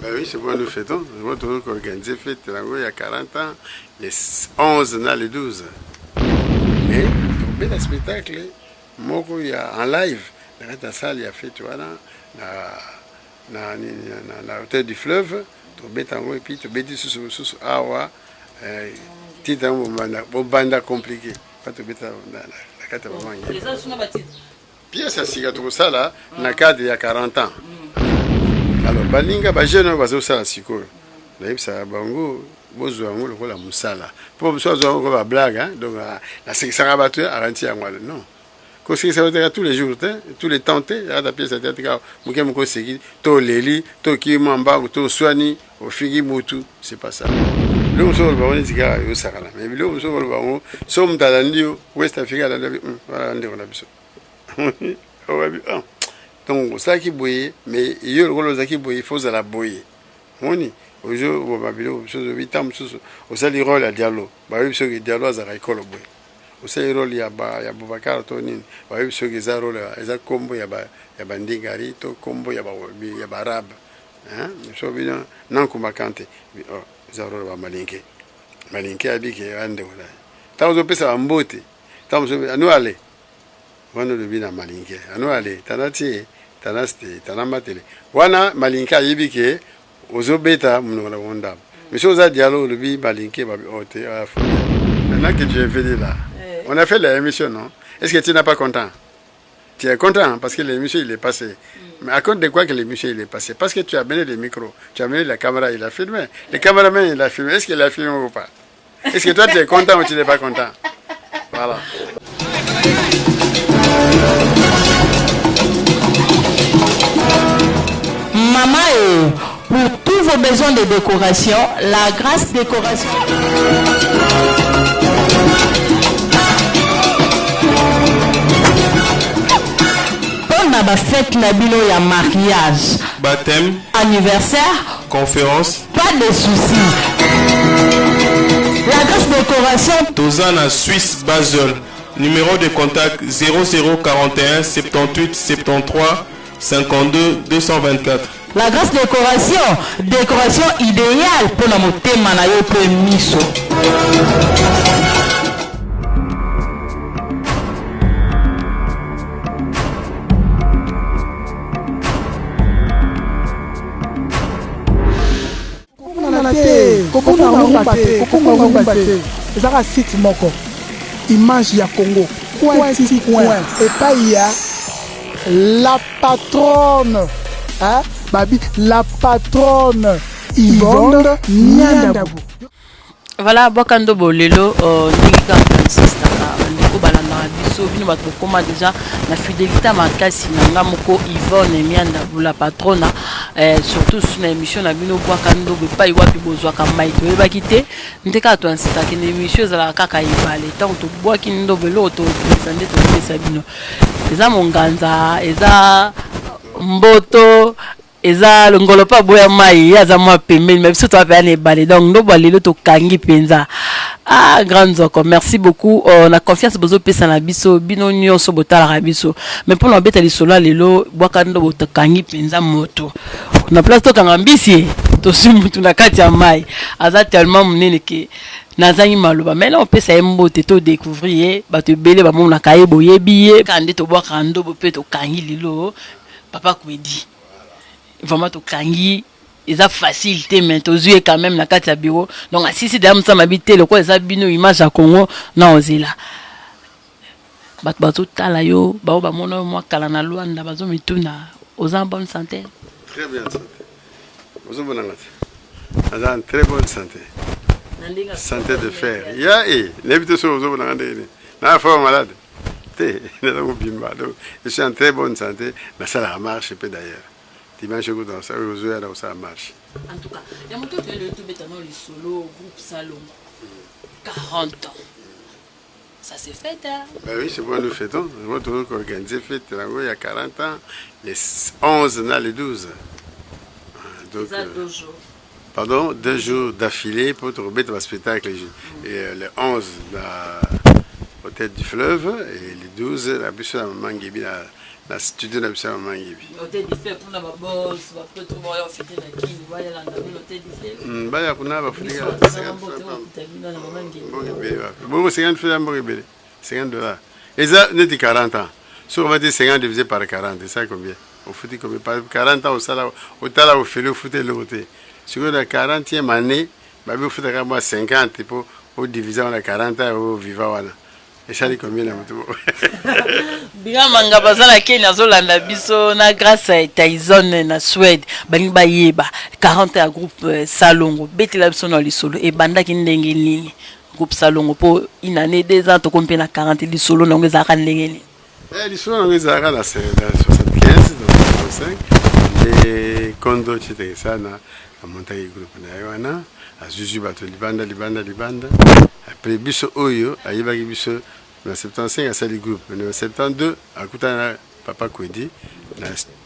Ben oui, c'est moi nous fêtons. Je vois toujours qu'organiser fête il y a 40 ans, les 11 dans les 12. Mais, tomber le spectacle, moi, il y a en live, dans la salle, il y a fait, tu vois, dans la hauteur du fleuve, tomber tango et puis tomber sous awa, titre un banda compliqué. Pas tomber dans la carte vraiment. Les autres sont pas titres. Pièce à cigato ça là, na cadre il y a 40 ans. Alors, balinga ba jeune ba zo sala sikoyo. Na yebisa bango bozo yango lokola musala. Po so zo ko ba blague hein. Donc la sekisa ba tu aranti yango non. Ko sekisa ba tous les jours tous les temps la pièce à tête ka muke muko seki to leli to ki mamba to swani au figi mutu, c'est pas ça. Le muso ba woni tika yo sakala. Mais le muso ba bango so mutala ndio West Africa la voilà ndio na biso. Donc, ça qui bouille, mais il y a le qui bouille, il faut la bouiller. On y, au jeu, au babilo, chose de 8 ans, au sali rôle à dialogue. Bah, oui, ce que dialogue à école bouille. Au sali rôle, il y a Boubacar Tonin. Bah, oui, ce que ça rôle, il y a combo, il y a Bandigari, to combo, il y a Arabe. Hein, je suis bien, non, comme à Kanté. Oh, ça rôle va malinquer. Malinquer, habillé, ande, voilà. Tant que ça va m'boter. Tant que nous aller. Wana le bina malinke anu ale tanati tanasti tanamatele wana malinka yibike ozobeta munona wonda monsieur za dialogue le bi malinke ba ote afu maintenant que tu es venu là on a fait l'émission non est-ce que tu n'es pas content? Tu es content parce que l'émission il est passé. Mais à cause de quoi que l'émission il est passé? Parce que tu as amené les micros, tu as amené la caméra, il a filmé, le caméraman il a filmé. Est-ce qu'il a filmé ou pas? Est-ce que toi tu es content ou tu n'es pas content? Voilà. Maman, pour tous vos besoins de décoration, la Grâce Décoration. On a fête Nabilo ya mariage, baptême, anniversaire, conférence, pas de soucis. La Grâce Décoration. Tozana Suisse Basel. Numéro de contact 0041 78 73 52 224. La Grâce décoration idéale pour la montée manayo pour miso. site moko image ya Congo point et pas il y a la patronne hein babi la patronne Yvonne Niandabu. Voilà bokando bolelo ninga Francis ndiko balanda biso bino bato koma déjà la fidélité makasi nanga moko Yvonne Niandabu la patronne surtout sur l'émission na bino bokando be pa iwa bozwa ka mai to ba kité ndeka to ansita ke émission za la kaka ibale tant to boa kindo belo to presenter to pesa bino eza monganza eza mboto eza longolo pa boya mai aza mwa pembeni mais biso to apena ebale donc ndo balelo to kangi penza grand zoko merci beaucoup na confiance bozo pesa na biso bino nyonso botala biso mais pour l'embêter lisolo lelo bwaka ndo boto kangi penza moto na place to kanga mbisi to simutu na kati ya mai aza tellement munene ke nazangi maloba mais là on peut ça mbote to découvrir ba te belé ba mona kaye boyebiye kande to bwaka ndo bo pe to kangi lilo papa kwedi vraiment to kangi eza facilité mais to zué quand même na kati ya bureau donc asisi de amsa mabité le quoi eza bino image ya Congo na ozela bato tala yo ba ba mona moi kala na Luanda bazo mituna aux en bonne santé. Très bien santé. Vous bonne santé. Eza en très bonne santé. Santé de fer. Ya n'habite sur vous bonne santé. Na forme malade. Je suis en très bonne santé. La salle marche peu d'ailleurs. Dimanche dans ça, ça marche. En tout cas, il y a mon tour de le solo groupe Salon. 40 ans. Ça s'est fait, hein? Ben oui, c'est moi nous fêtons. Je vois toujours qu'organiser fête il y a 40 ans, les 11 dans les 12. Donc, 2 jours. Pardon, 2 jours d'affilée pour trouver ton spectacle. Et les 11 au tête du fleuve, et les 12, la biso na maman Ngebi, la studio na biso na maman Ngebi. L'hôtel du fleuve, pour la boss, va peut voir fêter la king, va y aller dans l'hôtel du fleuve. Baya kuna ba fulika 50 francs, 50 dollars. Et ça, on dit 40 ans. Si on va dire 50 divisé par 40, c'est ça combien? Au foot, combien? Par 40 ans, au tala, au fait, au foot, le côté. Si on a 40e année, au foot, à 50, pour diviser, on a 40 ans, au vivant. Et ça, dit combien là? Bien, manga, baza la Kenya, zolanda biso, na grâce à Tyson, na Suède, bangi ba yeba, 40 ans, groupe Salongo, beti la biso na lisolo, et banda ki ndenge nini. Groupe Salongo pour une année, 2 ans, tu comptes na 40 li solo na ngeza ka ndenge. Li solo na ngeza ka na 75 dans 65 et kondo chite sana a monter groupe na yana a Zuzu bato libanda après biso oyo ayiba ki biso na 75 a sali groupe na 72 a kutana papa Kwedi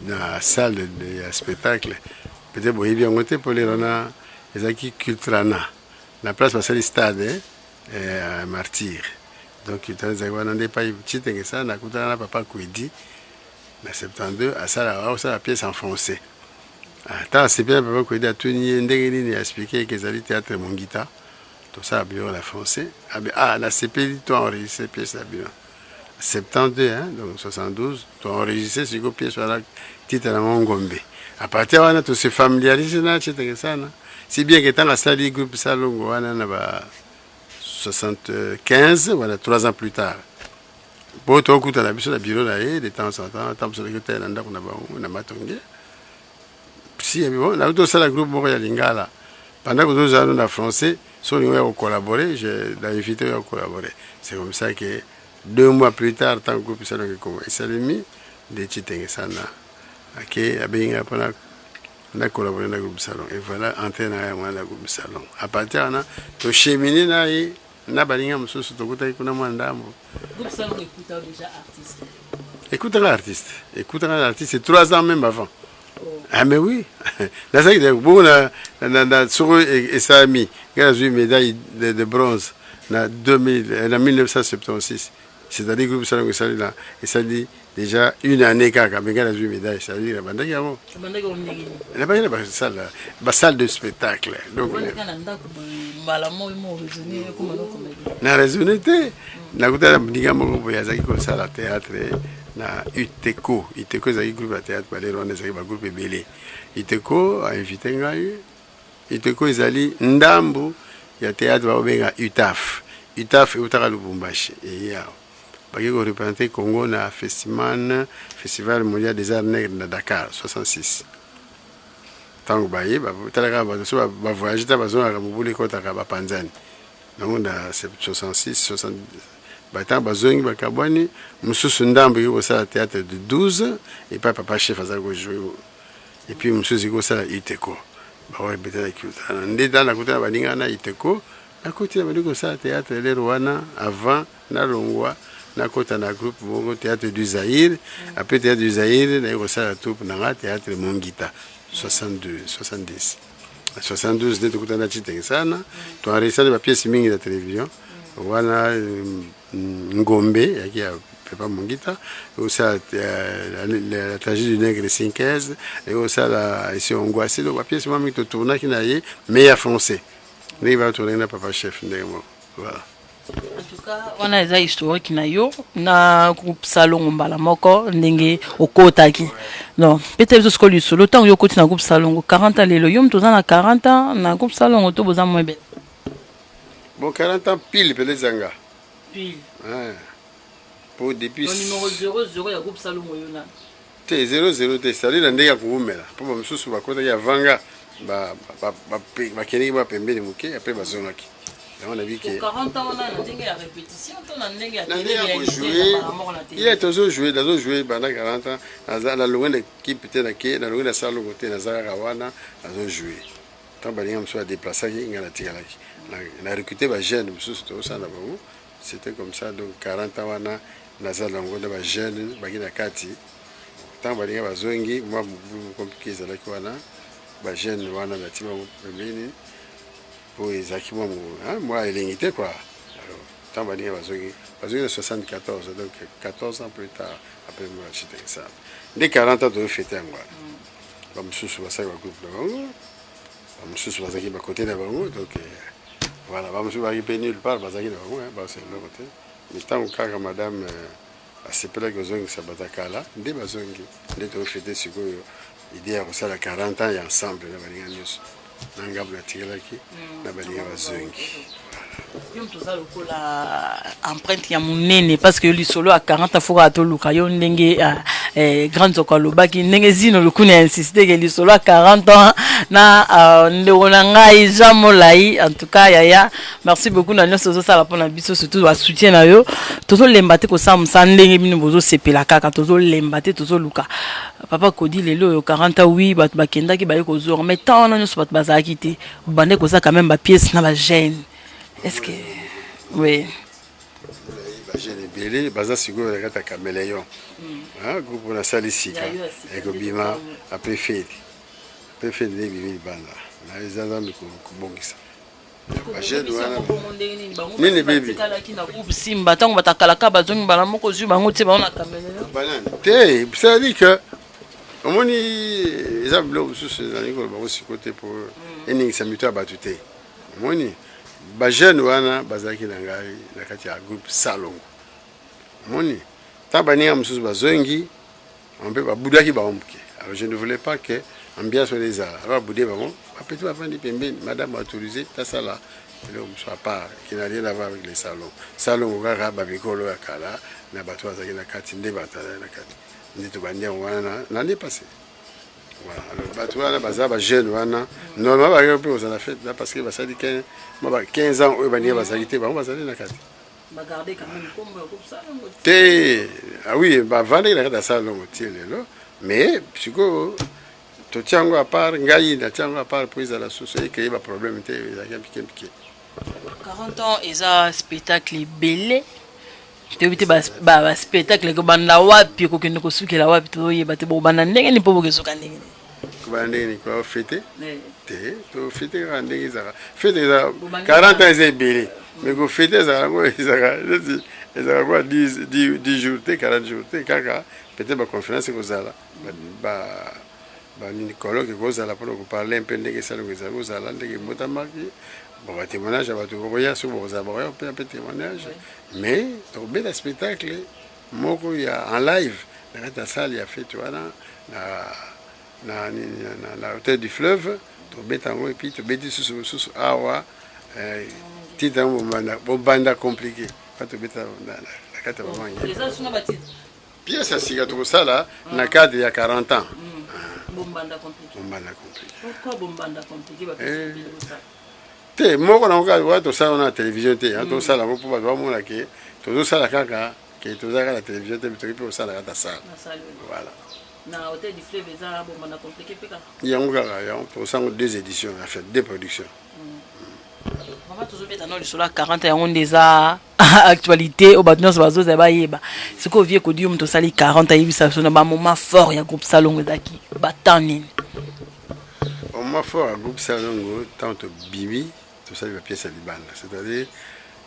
na salle de spectacle peut-être boye bien ngote pour les rona ezaki culturana la place pasali stade Martyr. Donc il était dans des pays petits et ça n'a coûté à papa Kwedi na 72 à ça la pièce enfoncée. Attends, c'est bien papa Kwedi a tenu ndengeni a expliqué que ça dit théâtre Mongita. Tout ça a bien la foncé. Ah la CP tu as enregistré pièce là bien. 72 hein donc 72 tu as enregistré ce que pièce là titre à Mongombe. À partir de là tu se familiarises na c'est ça na. Si bien que dans la salle du groupe Salongo on a 75, voilà, 3 ans plus tard. Bon, tu as écouté la bureau là, de temps en temps, tant que tu as un matongé. Si, bon, là, tout ça, le groupe Moria Lingala. Pendant que nous allons en français, si on a collaboré, j'ai invité à collaborer. C'est comme ça que 2 mois plus tard, tant que le groupe Salongo est salimi, des chitings, ça n'a. Ok, on a collaboré dans le groupe Salon. Et voilà, antenne dans le groupe Salon. À partir de là, tu as cheminé là. Na balinga mususu tokuta kuna mwandambo. Groupe Salon écoute déjà artiste. Écoute l'artiste, c'est 3 ans même avant. Oh. Ah mais oui. Là ça que bon na sur et sa ami, il a eu une médaille de bronze en 1976. C'est-à-dire groupe Salon là et ça dit déjà une année kaka mais il a eu une médaille, ça dit la bande yamo. La bande la salle de spectacle. Donc na raisonné na kuta ndiga moko ya zaki ko sala théâtre na Uteko zaki groupe de théâtre ba lero na zaki ba groupe belé Uteko a invité ngai Uteko ezali ndambo ya théâtre ba benga UTAF utaka Lubumbashi et ya ba ko représenter Congo na festival mondial des arts nègres de Dakar 66 tango baye ba talaka ba voyage ta bazona ka mobule ko ta ka ba panzani donc na 66 60 batant bazongi bakabwani mususu ndambo ko sala théâtre de 12 et pas papa chef azako jouer et puis mususu ko sala Uteko ba ouais betala kulta ndeta na kutana baninga na Uteko na côté ba ko sala théâtre le Rwanda avant na longwa na kota na groupe bongo théâtre du Zaïre après théâtre du Zaïre na ko sala troupe na théâtre Mongita 62 70 72 ndio tukutana chitenge sana tuarisha ba pièce mingi ya télévision wana ngombe yaki ya Papa Mongita aussi la tragédie du nègre 15 et aussi la ici Ongwasi donc ba pièce mingi to tourna ki na ye mais ya français ni va tourner na papa chef ndemo voilà. En tout cas, on a des historiques na yo na groupe Salongo mbala moko ndenge okotaki. Non, peut-être ce que lui solo temps yo koti na groupe Salongo 40 ans lelo yom toza na 40 ans na groupe Salongo to boza moins bête. Bon 40 ans pile pele zanga. Pile. Ouais. Pour depuis numéro 00 ya groupe Salongo yo na. Te 00 te sali na ndenge kuumela. Pour msusu bakota ya vanga ba keniki ba pembeni muke après bazonaki. On a vu que 40 ans on a une répétition, on a il est toujours joué, dans joué pendant 40 ans, la loin de qui peut-être la loin de ça le côté na Zara Rawana, a joué. Tant que on soit déplacé, il a recruté des jeunes, c'était comme ça donc 40 ans on a Nazar Longo de jeunes, bagina kati. Tant que on a zongi, moi compliqué ça là quoi na, jeunes wana na tima pembeni. Pour les acquis, moi, il est quoi. tant balinga bazongi de 74, donc 14 ans plus tard après moi j'étais ça dès 40 ans de fêter ngwa ba mususu basaka ba groupe na bango ba mususu basaki ba côté na bango donc voilà ba mususu ba qui nulle part basaki na bango ba c'est le côté mais tant que madame asepela kozongi sabatakala nde bazongi nde to fêter sikoyo idée ya kosala 40 ans ya ensemble na balinga nyonso na ngambo na tikelaki na balinga bazongi. La empreinte ya munene parce que lisolo à 40 fois à toluka yo ndenge grand zokaloba ki ndenge zino lokuna insister que lisolo à 40 ans na ndeko na ngai jamolai en tout cas yaya merci beaucoup na nyoso zo sala pona biso surtout wa soutien na yo tozo lembate ko samsa ndenge bino bozo sepela kaka tozo lembate tozo luka papa kodi lelo yo 40 oui bat bakenda ki ba ko zo mais tant na nyoso bat bazaki te bande ko ça quand même ba pièce na ba gêne. Est-ce que oui j'ai les bélés baza sigo la kata caméléon hein groupe na salisika et kobima après fête de bibi banda na ezanga mikubongisa bajene wana nini bibi kala kina groupe simba tango batakalaka bazongi bala moko zu bango te ba na caméléon banane te ça dit que omoni eza blo susu na ngolo ba aussi côté pour ening samito abatute omoni ba jeune wana bazaki na ngai na kati ya groupe Salongo moni tabani am susu bazongi on peut ba budaki ba ombuke alors je ne voulais pas que ambiance soit les ba budé ba bon petit ba fandi pembe madame a autorisé ta sala le soit pas qui n'a rien à voir avec les salons Salongo kaka ba bikolo ya kala na bato azaki na kati nde batala na kati ndito bandia wana l'année passée. Voilà, alors batouana bazaba jeune wana normalement ba peu ça fait parce que ça dit que moi 15 ans eux bania bazalité ba bazali na kati ba garder quand même comme ça te ah oui ba vendre la kata salon lelo mais psycho to tiango à part ngai na tiango à part pour la société que ba problème te ya piqué 40 ans eza spectacle belé te ba spectacle ko banda wapi ko kende ko sukela wapi to yeba te bo bana ndenge ni pobo kesoka ndenge ni ko fêter te to fêter ndenge za fêter za 40 ans c'est belé mais ko fêter za ngo ezaka quoi 10 jours te 40 jours te kaka peut-être ba conférence ko zala ba ni colloque ko zala pour parler un peu ndenge ça ko zala ndenge motamaki bon témoignage à tout voyage sur vos abonnés on peut un peu témoignage mais au bel spectacle moko ya en live la salle il a fait tu vois na hôtel du fleuve to betango et puis to beti sous awa titango banda compliqué pas to beta la carte vraiment les gens sont bâtis pièce à siga to sala na cadre il y a 40 ans bombanda compliqué pourquoi bombanda compliqué ça te moko na ngoka wa to sala na télévision te to sala ko pa ba mona ke to sala kaka ke to sala la télévision te to ko sala ta sala voilà na hôtel du fleuve eza bombanda compliqué peka ya ngoka ya to sala deux éditions en fait deux productions maman toujours beta no lisolo 40 ya on déjà actualité au batnos bazo za ba yeba siko vie ko dium to sali 40 yibisa so na ba moment fort ya groupe Salongo zaki batani au moment fort à groupe Salongo tant to bibi tout ça la pièce à Libanda, c'est-à-dire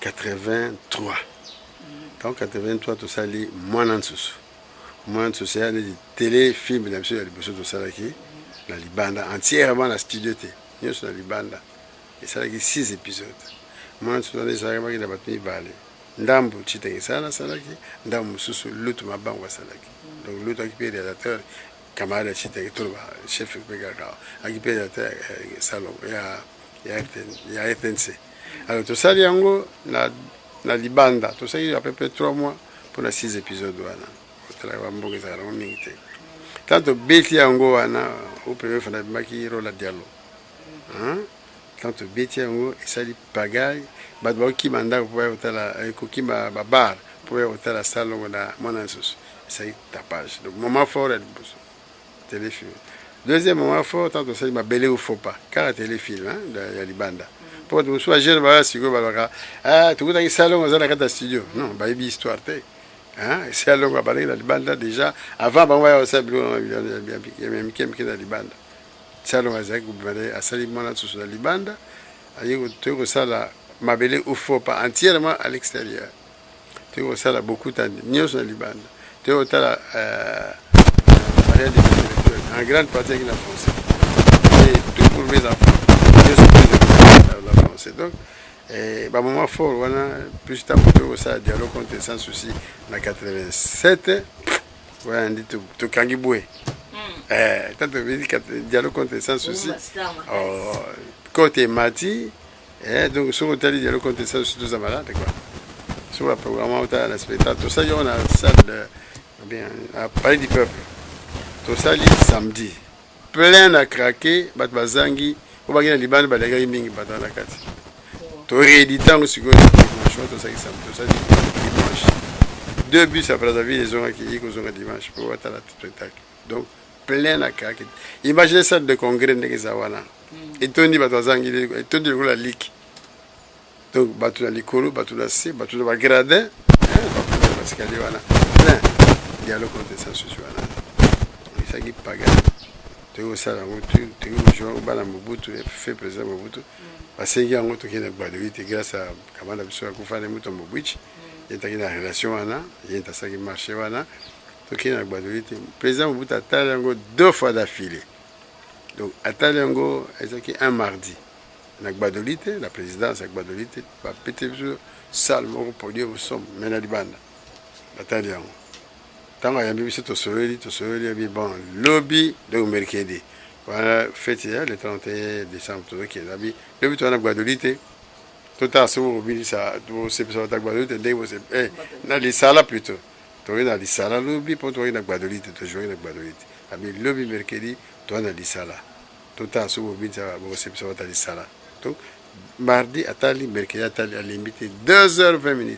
83. Donc 83 tout ça les moins c'est des téléfilms bien sûr il y a des choses tout ça qui la Libanda entièrement la studio T. Nous sur la Libanda et ça qui 6 épisodes. Moi tout ça les ça qui la battu balé. Ndambu chitenge sana qui ndambu susu lutu mabango salaki. Donc lutu qui est réalisateur camarade chitenge tout chef Begaka qui est réalisateur salon il y a FNC. Alors tout ça yango na Libanda tout ça il y a à peu près 3 mois pour les 6 épisodes wana. Tala mboga za ro mingite. Tanto beti yango wana au premier fana maki rola dialo. Hein? Tanto beti yango esali pagaille badwa ki manda pour hôtela ko ma babar pour hôtela Salongo na Monansus. C'est tapage. Donc moment fort et téléfilm. Deuxième moment fort, tant que ça m'a belé ou faut pas. Car téléfilm, hein, de Libanda. Pour que soit jeune, bah, si vous ah, tout le salon, on a la studio. Non, bah, il y a histoire, hein, c'est alors qu'on va parler de Libanda déjà. Avant, bah, on va aussi il y a même quelqu'un qui est dans Libanda. Salon, on a à Salimona sur la Libanda. Il y a eu ça là, mabele ou faut pas entièrement à l'extérieur. Tu vois ça là beaucoup de nios dans Liban. Tu vois ça là en grande partie avec la France. Et tout pour mes enfants. La France. Donc bah moment fort voilà plus tard pour ça dialogue contre sans souci en 87 voilà on dit tout kangiboué tant que dialogue contre sans souci côté Mati donc sur le dialogue contre sans souci tout ça malade quoi sur le programme on a spectacle tout ça on a salle bien à Palais du Peuple tout ça samedi plein à craquer bat bazangi au bagina Liban balaga mingi batana kati to rééditant aussi que dimanche 2 bus après la vie les gens qui y ont dimanche pour voir la spectacle donc plein à craquer imaginez ça de congrès de Zawana et Tony batazangi et Tony la ligue donc batu la likolo batu la C batu la gradin parce qu'il y a plein dialogue contre ça sur ça qui paga tu vois ça tu vois bala Mobutu fait président Mobutu parce qu'il y a un autre qui est Gbadolite grâce à Kamala Bissou Akufane Mutombo Mobwich il y a une relation wana il y a ça qui marche wana donc il y a Gbadolite président Mobutu a talango 2 fois d'affilée donc a talango ezaki un mardi na Gbadolite la présidence à Gbadolite va péter sur salle mon produit au somme mais na libanda a talango tant qu'il y a mis ce tosoleli bon lobby donc mercredi voilà fête le 31 décembre tout qui est là le but on a Gbadolite tout à ce moment ça c'est ça ta Gbadolite dès vous na les salles plutôt toi dans les salles lobby pour toi na Gbadolite tu jouer na Gbadolite ami lobby mercredi toi dans les salles tout à ce moment ça c'est ça ta les salles donc mardi atali mercredi atali à limiter 2h20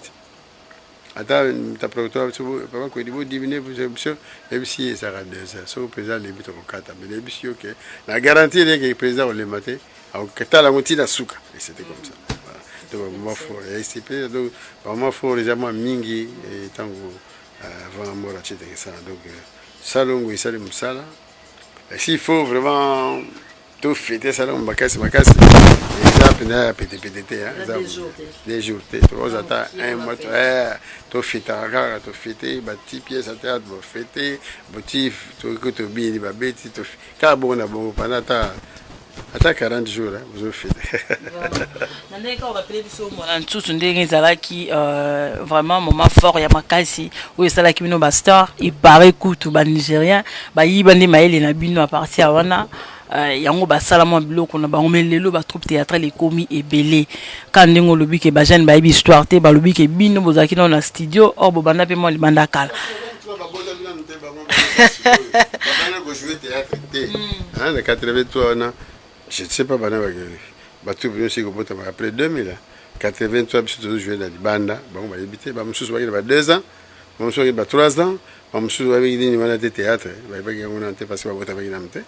attends ta producteur papa ko dibo diminuer vous même si ça rend 2h so président limite au 4 mais les bisio que la garantie est que le président au le matin au kata la moitié la suka et c'était comme ça voilà donc moi faut SCP donc vraiment faut les gens mingi et tango avant mort à titre ça donc salongo isali musala s'il faut vraiment tout fêter ça là on bakasi exemple na PTPT des jours tu attends un mois tout fêter tout fêter bati pièce à théâtre pour fêter motif tout que tu bien ba beti tout ka bon na bon pendant ata 40 jours vous fêter nandé ka rappeler biso mona ntsusu ndenge ezalaki vraiment moment fort ya makasi oyo esalaki bino ba star ibare kutu ba nigérien bayiba nde mayele na bino à partir ya wana yango basala mwa biloko na bango mais lelo ba troupe théâtrale ekomi ebele ka ndenge olobi ke ba jeune bayibi histoire te balobi ke bino bozalaki na studio or bobanda mpe mwa libanda kala le 83 ans je ne sais pas bato bien aussi après 2000 83 je suis joué dans les bandes bon bah habité bah monsieur soit il 2 ans monsieur il 3 ans monsieur avec une manette de théâtre bah on a passé par votre avec namte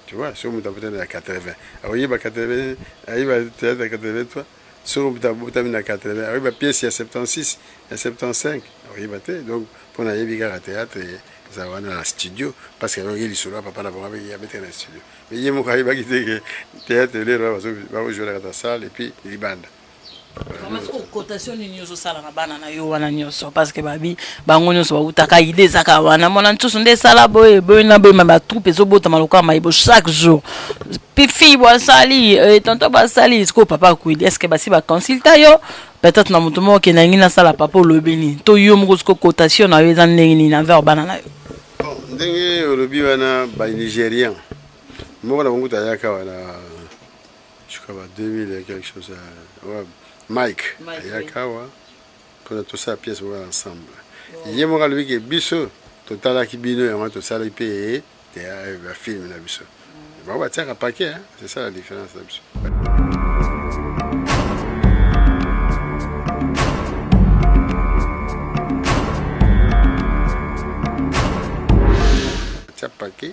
tu vois sur mon tapetin de 80 alors il va 80 il va théâtre 83 sur mon tapetin de 80 alors il pièce il y a 76 il y a 75 alors il va donc pour aller bigar à théâtre ça va dans le studio parce que il est là papa d'abord il habite dans le studio mais il m'a dit que théâtre les va jouer dans la salle et puis il bande comment est-ce que cotation ni nyoso sala na bana na yo wana nyoso parce que babi bango nyoso ba utaka idée zaka wana mona ntusu nde sala boye na boye ma troupe ezobota maloka maibo chaque jour pifi bo sali tonto ba sali est-ce que papa ko est-ce que basi ba consulta yo peut-être na mutu mo ke na ngina sala papa lobeni to yo mo ko cotation na yo ezan ndenge na vers bana na yo bon ndenge olobi wana ba nigérien mo na bongo tayaka wana je crois 2000 quelque chose ouais Mike Yakawa pour tout ça pièce ensemble il y a moi lui que biso total qui bino et moi tout ça il paye et un film na biso bah ouais tiens un paquet c'est ça la différence là biso tiens paquet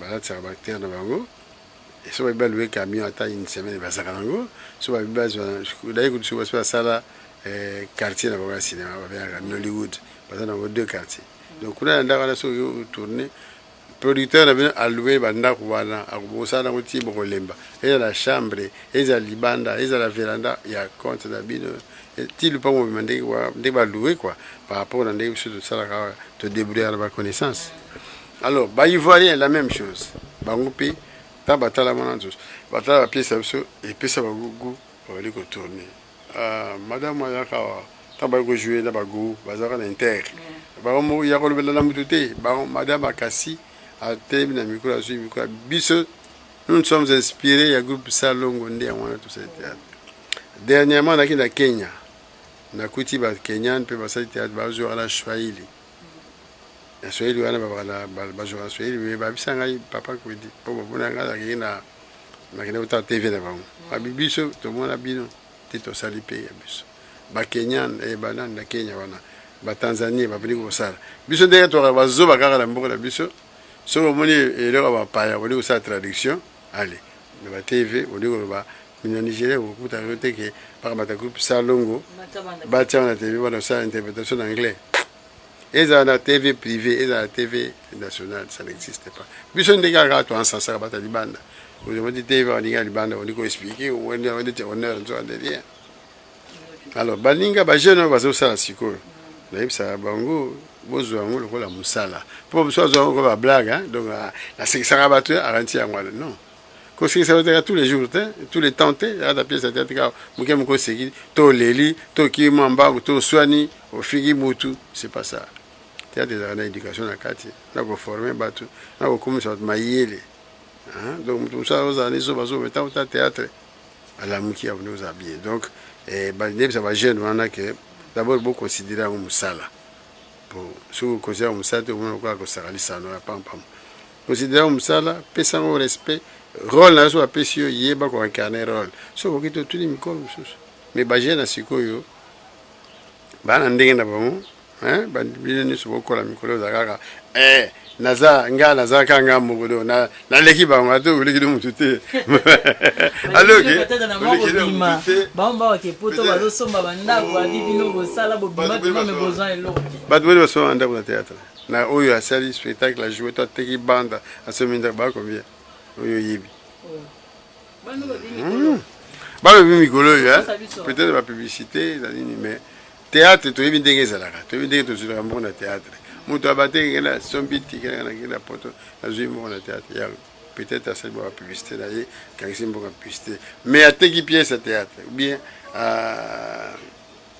bah là tiens bactère dans bango et so va louer camion à une semaine va ça kango so va base d'ailleurs que tu vas ça là quartier na ba cinéma va vers Hollywood parce que dans 2 quartiers donc on a ndaka na so tourner producteur na bino alloué bandako wana akobosana koti bokolemba eza la chambre eza libanda eza la véranda ya compte na bino ti lupango obima ndenge baloué quoi par rapport na ndenge biso tosalaka todébrouiller na baconnaissance. Alors baivoirien la même chose bango mpe ta batala mwana nzoso batala bapiesa biso epesa bagugu babali kotourne madame ayaka ta bali kojouer na bagugu bazalaka na inter bango moko ya kolobela na mutu te bango madame akasi atelemi na mikolo azwi mikolo biso nous sommes inspirés ya groupe Salongo nde ya wana tosali théâtre. Dernièrement naki na Kenya nakuti bakenyan mpe basali théâtre bazwaka na Swahili na Swahili wana bazwaka na Swahili me babisa ngai papa kwedi mpo babona ngai nakei nakende kotala tv na bango babi biso tomona bino te tosali mpe ya biso bakenyan banani na Kenya wana batanzanie babeli kosala biso ndenge toka bazoba kaka na mboka na biso soki omoni eloko bapaya oli kosala traduction ale me batv oli koloba mina Nigeria okutaka te ke paka bata groupe Salongo batia na tv wana osala interprétation en anglais ezala na tv privé ezala na tv nationale ça n'existe pas biso ndenge kaka toansasaka bata libanda ozomoti tv baninga libanda oli koexplike onete honneur nzoka derrière. Alors baninga bajeune oyo bazosala sikoyo nayebisaka bango bozwa yango lokola mosala mpo biso azwa yango ba blague donc nasekisaka bato aranti yango wana non kosekisa bato tous les jours tous les temps te ata pièce ya théâtre kaka moke moko oseki to oleli to okimi mwa mbangu to oswani ofiki mutu c'est pas ça. Théâtre ezalaka na éducation na kati na koforme bato na kokomisa bato mayele donc moto mosala ozala neso bazobeta ota théâtre alamuki ya bonde ozala bien donc nayebisa bajeune wana ke d'abord boconsidere yango mosala soki oconsidere yango mosala te omona lokola kosaka lisano ya pampam considere yango mosala pesa yango respect rôle na yo so bapesi yo yeba koincarne rôle soki okoki totuni mikolo mosusu mais bajeune na sikoyo baa na ndenge na bango bino nyonso bokola mikolo oza kaka ngai nazalaka nga moko do naleki bango ate oleki do motu te bato boni basoma ndako na théâtre na oyo asali spectacle ajoue to ateki banda asomi ndako bakombien oyo oyebi balobi mikolo oyo peut-être bapublicité na nini mais théâtre toyebi ndenge ezalaka toyebi ndenge tozwilaka moko na théâtre moto abatenge na sombiti na poto azwi moko na théâtre ya peut-être asali ba publicité na ye kangisi mboka publicité mais ateki pièce ya théâtre ou bien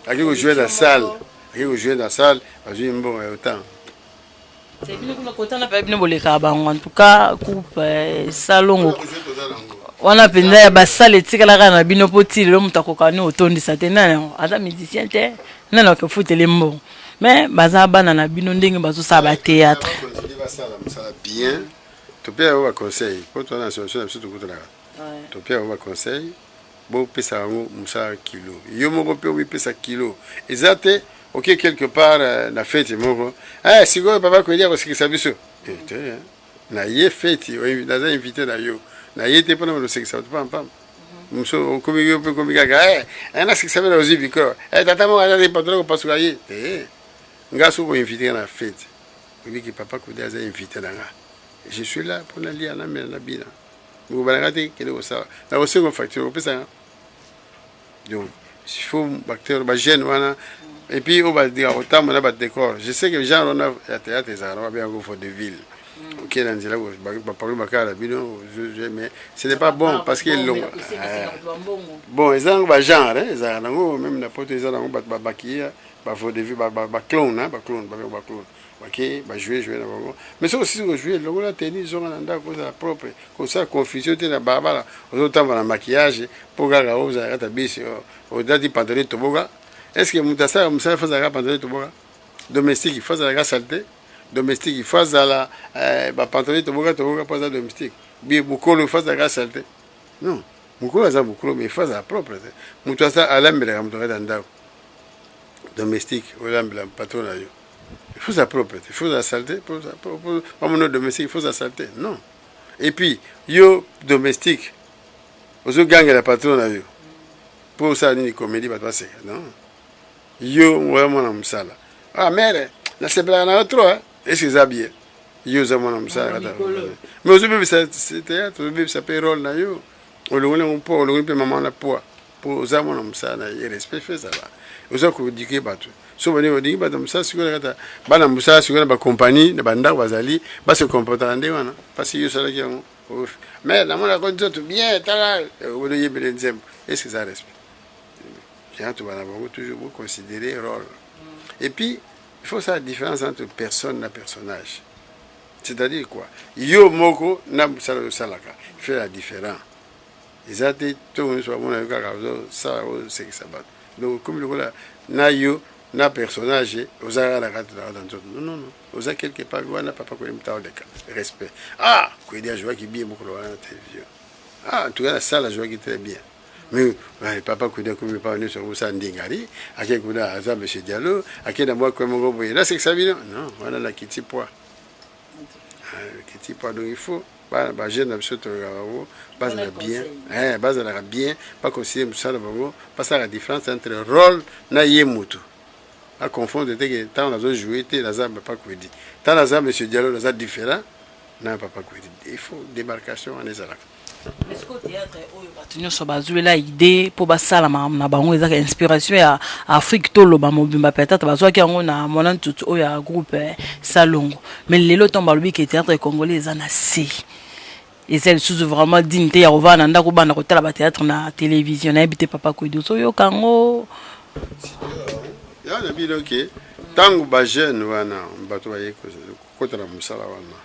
aki kojouer na salle azwi mboka ya autant bino boleka bango en tout cas coupe Salongo wana penza ya basale etikalaka na bino po ti lelo moto akokani otondisa te nani ata musicien te nani akofutele mbongo mais baza bana na bino ndenge bazosala batéâtre bien topia yango baconseil po twana association na biso tokutanaka topia yango baconseil bopesa yango mosala kilo yo moko mpe obipesa kilo eza te oke quelque part na fete moko sikoyo papa koyelia kosekisa biso te na ye fete naza invité na yo na ye te mpona bazosekisa bato pampam moso okomi yo mpe okomi kaka nasekisa mpe na ozwi bikoro tata moko aza te patona kopasuka ye te nga soki koinvite na fete oyebiki papa koyelia aza invité na nga je suis là mpona lia namela na bina mokobananga te kende kosala na kosengo facture kopesanga donc il faut bacteur bagene wana et puis au badika kotambola badécor je sais que genre wana ya théâtre ezalaka na babenga ko vaudeville ok na nzela bapakoli bakala na bino mais ce n'est pas bon parce que elongo bon eza nango bagenre ezalaka nango même na poto eza nango bato babakia bavaudeville baclone baclone bake bajouer na bango mais soki osisi kojouer longola teni zonga na ndako kozala propre kosala confusion te na balabala ozotambola na maquillage mpo kaka ozala kata bisi odati pantalon toboka est ce que moto asala mosala fo azalaka pantalon toboka domestique fo azalaka salté domestique il faut azala bapantalon toboka mpo aza domestique bie mokolo fo azalaka salté non mokolo aza mokolo mais fo azala propre te moto alambelaka moto akata ndako domestique olambela patron na yo il faut sa propreté, il faut sa saleté, pas mon domestique, il faut sa saleté. Non. Et puis, yo domestique, vous gagnez la patronne à vous. Pour ça, ni comédie, pas passer. Non. Yo, vraiment, on ça là. Ah, mère, la c'est pas trop, hein. Est-ce que ça bien? yo za mwana musala kata mais ozo ça c'est théâtre ozo ça peut rôle na yo olongole on po olongole pe maman na poa pour za mwana musala et respect fait ça va ozo ko dike bato so bone odiki bato musala sikola kata bana musala sikola ba compagnie na banda bazali ba se comporter ndé wana parce que yo sala ki yango mais na mona ko tout bien tala ozo yebele nzembo est-ce que ça respect bien tout bana ba toujours considérer rôle et puis il faut savoir la différence entre personne et personnage. C'est-à-dire quoi? Yo moko na salaka. Il fait la différence. Ils ont dit tout le monde soit mon avocat ça c'est que ça bat. Donc comme le voilà na yo na personnage aux a la carte dans non aux a quelque part on papa ko limta de respect. Ah, ko dia joie qui bien beaucoup la télévision. Ah, en tout cas ça la joie qui très bien. Mais papa kuda comme pas venu sur ça ndingari ake kuda aza monsieur Diallo ake na moi comme go là c'est que ça vient non voilà la kiti poids donc il faut ba jeune absolument base la bien base la bien pas considérer ça le bongo pas ça la différence entre rôle na yemutu à confondre que tant on a joué té la zamba pas quoi dit tant la zamba monsieur Diallo là différent na papa quoi dit il faut démarcation en ezala. Est-ce que théâtre oyo bato nyonso bazwela idée mpo basalama na bango ezaka inspiration ya Afrique toloba mobimba peut-être bazwaki yango na mona ntutu oyo ya groupe Salongo mais lelo ntango balobi ke théâtre congolais eza na se eza lisusu vraiment dignité ya kovaa na ndako bana kotala bathéâtre na télévision nayebi te papa koyedi ozoyoka yango ya na bino ke ntango bajeune wana bato baye kokotela mosala wana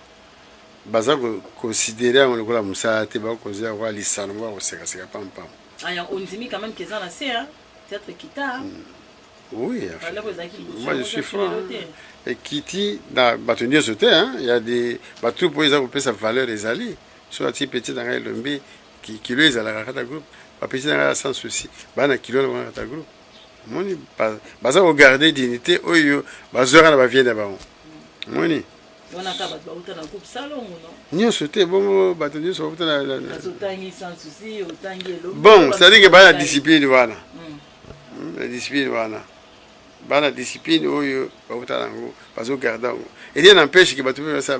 baza considérer on le musala te ba considérer wa lisano wa oseka seka pam pam aya on dit quand même que ça na c'est hein théâtre kita oui moi je suis franc et kiti na batonio sauté hein il y a des batou pour ils ont sa valeur ezali soit petit petit dans le lombi qui kilo ezala kata groupe ba petit dans sans souci bana kilo na kata groupe moni baza regarder dignité oyo bazora na ba vie na ba moni on a pas de na groupe Salongo non Nyo sauté bon batonio so na tangi sans souci tangi bon c'est-à-dire que la discipline voilà la discipline voilà la discipline oyo ba ngo parce que garder et rien n'empêche que bato ça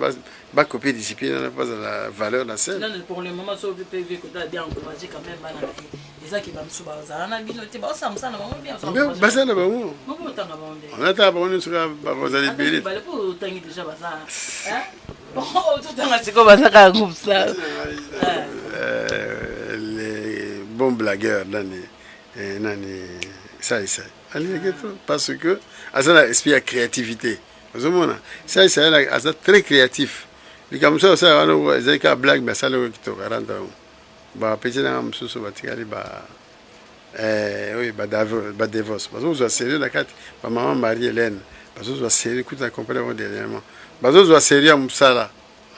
ba copier discipline n'a pas la valeur de la scène non pour le moment so PV que tu as bien encouragé quand même bana les qui va me souba za na bino te ba ça na bien ba ça na ba mo on a ta ba on sur ba Rosalie Bellet ba pour tangi déjà ba ça hein oh tout dans c'est comme ça ka groupe ça les bons blagueurs nani ça parce que ça esprit de créativité ça c'est très créatif les comme ça c'est une blague mais ça le qui te garante ba petit na msusu batikali ba oui ba divorce parce que vous sérieux la carte ba maman Marie-Hélène parce que vous sérieux écoute la compagnie dernièrement parce que vous sérieux musala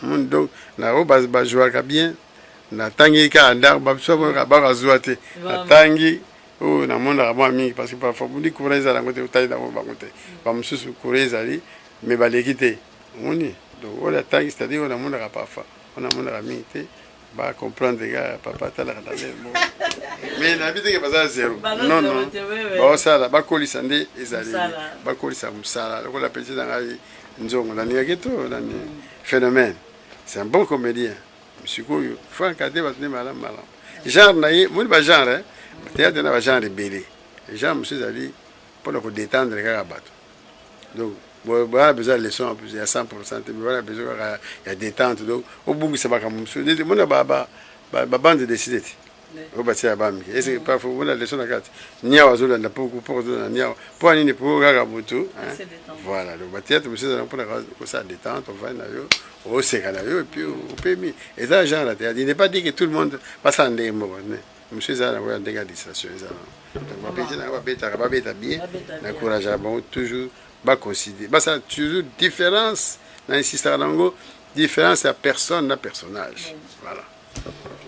donc na ba jouer bien na tangi ka ndar ba so ba zuate na tangi oh na monde ba mingi parce que parfois vous dit courir za la côté taille dans ba côté ba msusu courir zali mais ba l'équité moni donc on a tangi c'est-à-dire on a monde parfois on a monde mingi ba comprendre les gars papa tala kata mais na bité que pas zéro non non ba ça ba kolisa ndé ezali ba kolisa musala ko la petite dans ngai nzongo na niaketo na phénomène c'est un bon comédien monsieur Koyo faut encadrer ba tenir malam genre na moi ba genre théâtre na ba genre belé genre monsieur zali pour le détendre les gars bateau donc voilà besoin de leçons en plus il y a 100% mais voilà besoin il y a détente donc au bout c'est pas comme monsieur dit mon ba bande décidé au bâti à bam et c'est pas faut voilà leçon la carte nia wazola na pour na nia pour ni pour gaga butu voilà le bâti monsieur ça pour ça détente on va na yo au sekala yo et puis au permis et ça genre là il n'est pas dit que tout le monde passe en des mots monsieur ça la voie de distraction ça va péter na va bêta bien encourager bon toujours ba considérer ba ça toujours différence na insistant nango différence à personne na personnage voilà